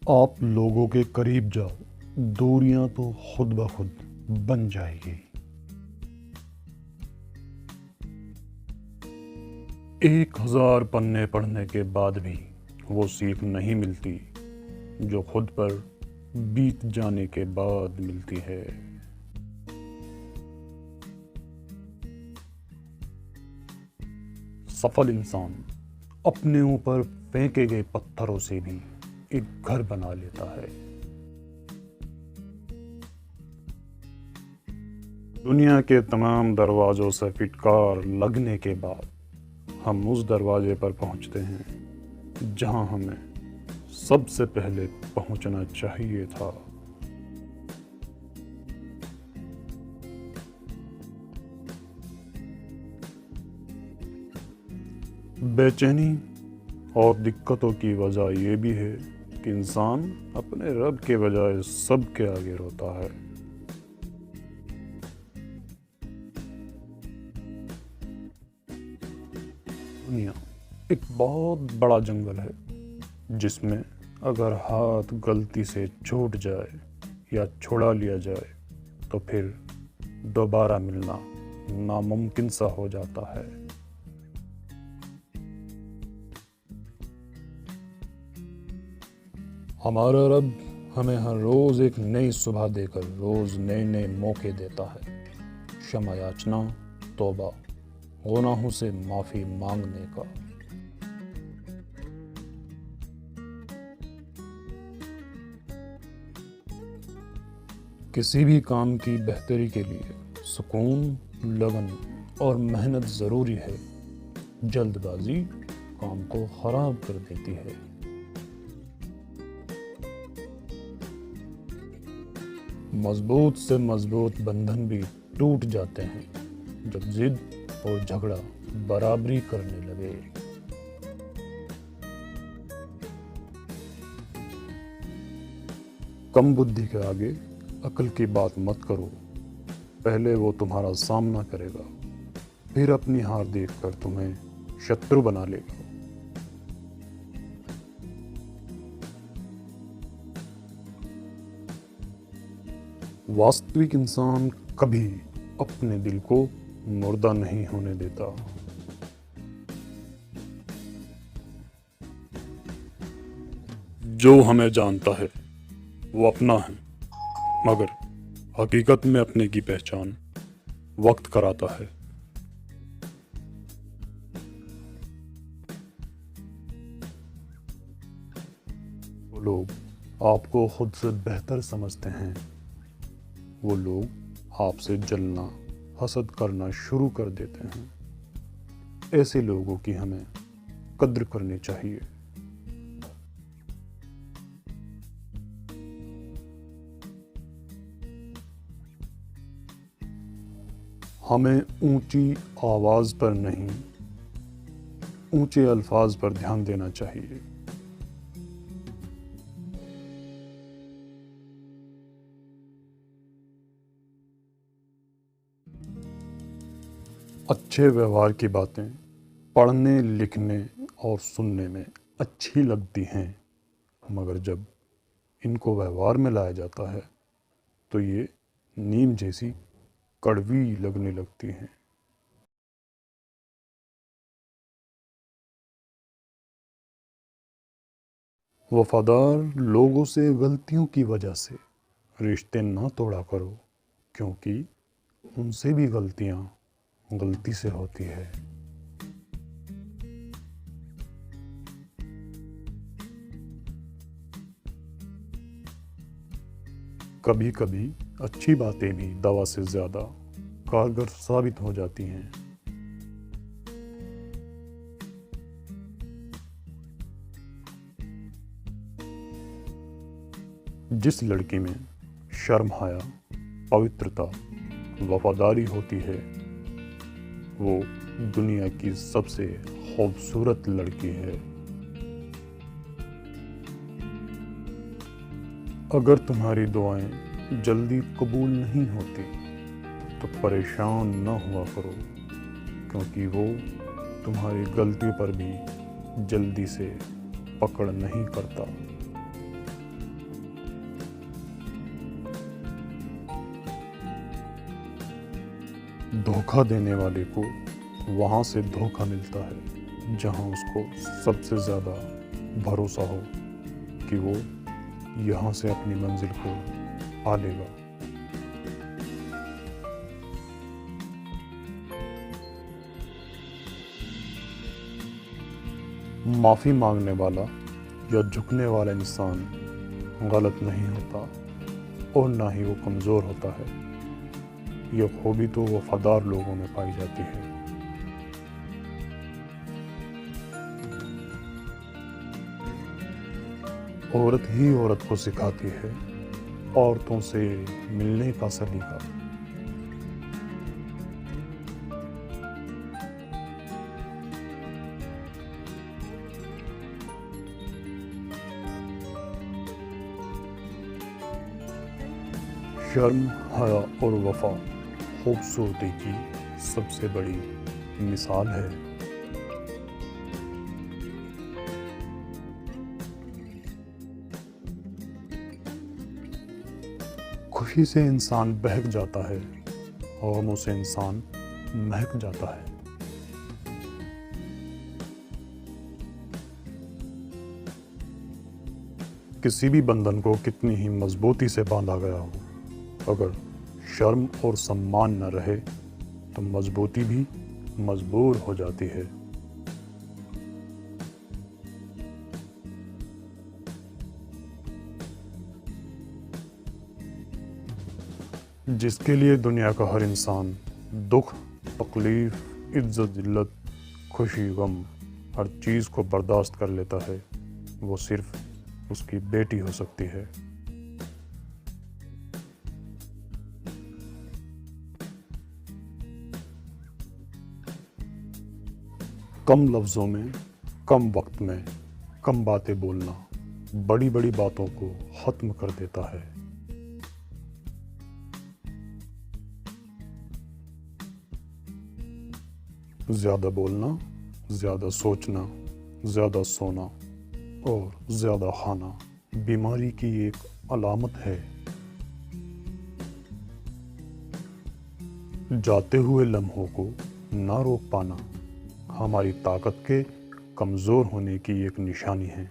आप लोगों के करीब जाओ, दूरियां तो खुद ब खुद बन जाएगी। 1000 पन्ने पढ़ने के बाद भी वो सीख नहीं मिलती जो खुद पर बीत जाने के बाद मिलती है। सफल इंसान अपने ऊपर फेंके गए पत्थरों से भी एक घर बना लेता है। दुनिया के तमाम दरवाजों से फिटकार लगने के बाद हम उस दरवाजे पर पहुंचते हैं जहां हमें सबसे पहले पहुंचना चाहिए था। बेचैनी और दिक्कतों की वजह यह भी है कि इंसान अपने रब के बजाय सबके आगे रोता है। दुनिया एक बहुत बड़ा जंगल है जिसमें अगर हाथ गलती से छूट जाए या छुड़ा लिया जाए तो फिर दोबारा मिलना नामुमकिन सा हो जाता है। हमारा रब हमें हर रोज़ एक नई सुबह देकर रोज़ नए नए मौके देता है। क्षमा याचना, तौबा, गुनाहों से माफ़ी मांगने का। किसी भी काम की बेहतरी के लिए सुकून, लगन और मेहनत ज़रूरी है। जल्दबाजी काम को ख़राब कर देती है। मजबूत से मजबूत बंधन भी टूट जाते हैं जब जिद और झगड़ा बराबरी करने लगे। कम बुद्धि के आगे अक्ल की बात मत करो। पहले वो तुम्हारा सामना करेगा, फिर अपनी हार देखकर तुम्हें शत्रु बना लेगा। वास्तविक इंसान कभी अपने दिल को मुर्दा नहीं होने देता। जो हमें जानता है वो अपना है, मगर हकीकत में अपने की पहचान वक्त कराता है। वो लोग आपको खुद से बेहतर समझते हैं। वो लोग आपसे जलना, हसद करना शुरू कर देते हैं। ऐसे लोगों की हमें कद्र करनी चाहिए। हमें ऊंची आवाज पर नहीं, ऊंचे अल्फाज पर ध्यान देना चाहिए। अच्छे व्यवहार की बातें पढ़ने, लिखने और सुनने में अच्छी लगती हैं, मगर जब इनको व्यवहार में लाया जाता है तो ये नीम जैसी कड़वी लगने लगती हैं। वफादार लोगों से गलतियों की वजह से रिश्ते ना तोड़ा करो, क्योंकि उनसे भी गलतियां गलती से होती है। कभी कभी अच्छी बातें भी दवा से ज़्यादा कारगर साबित हो जाती हैं। जिस लड़की में शर्म, हया, पवित्रता, वफादारी होती है वो दुनिया की सबसे खूबसूरत लड़की है। अगर तुम्हारी दुआएं जल्दी कबूल नहीं होती तो परेशान न हुआ करो, क्योंकि वो तुम्हारी गलती पर भी जल्दी से पकड़ नहीं करता। धोखा देने वाले को वहाँ से धोखा मिलता है जहाँ उसको सबसे ज़्यादा भरोसा हो कि वो यहाँ से अपनी मंजिल को पा लेगा। माफ़ी मांगने वाला या झुकने वाला इंसान गलत नहीं होता और ना ही वो कमज़ोर होता है। यह खूबी तो वफादार लोगों में पाई जाती है। औरत ही औरत को सिखाती है औरतों से मिलने का सलीका। शर्म, हया और वफा खूबसूरती की सबसे बड़ी मिसाल है। खुशी से इंसान बहक जाता है और गमों से इंसान महक जाता है। किसी भी बंधन को कितनी ही मजबूती से बांधा गया हो, अगर शर्म और सम्मान न रहे तो मजबूती भी मजबूर हो जाती है। जिसके लिए दुनिया का हर इंसान दुख, तकलीफ, इज्जत, जिल्लत, खुशी, गम हर चीज़ को बर्दाश्त कर लेता है, वो सिर्फ उसकी बेटी हो सकती है। कम लफ्ज़ों में, कम वक्त में, कम बातें बोलना बड़ी बड़ी बातों को ख़त्म कर देता है। ज़्यादा बोलना, ज़्यादा सोचना, ज़्यादा सोना और ज़्यादा खाना बीमारी की एक अलामत है। जाते हुए लम्हों को ना रोक पाना हमारी ताकत के कमज़ोर होने की एक निशानी है।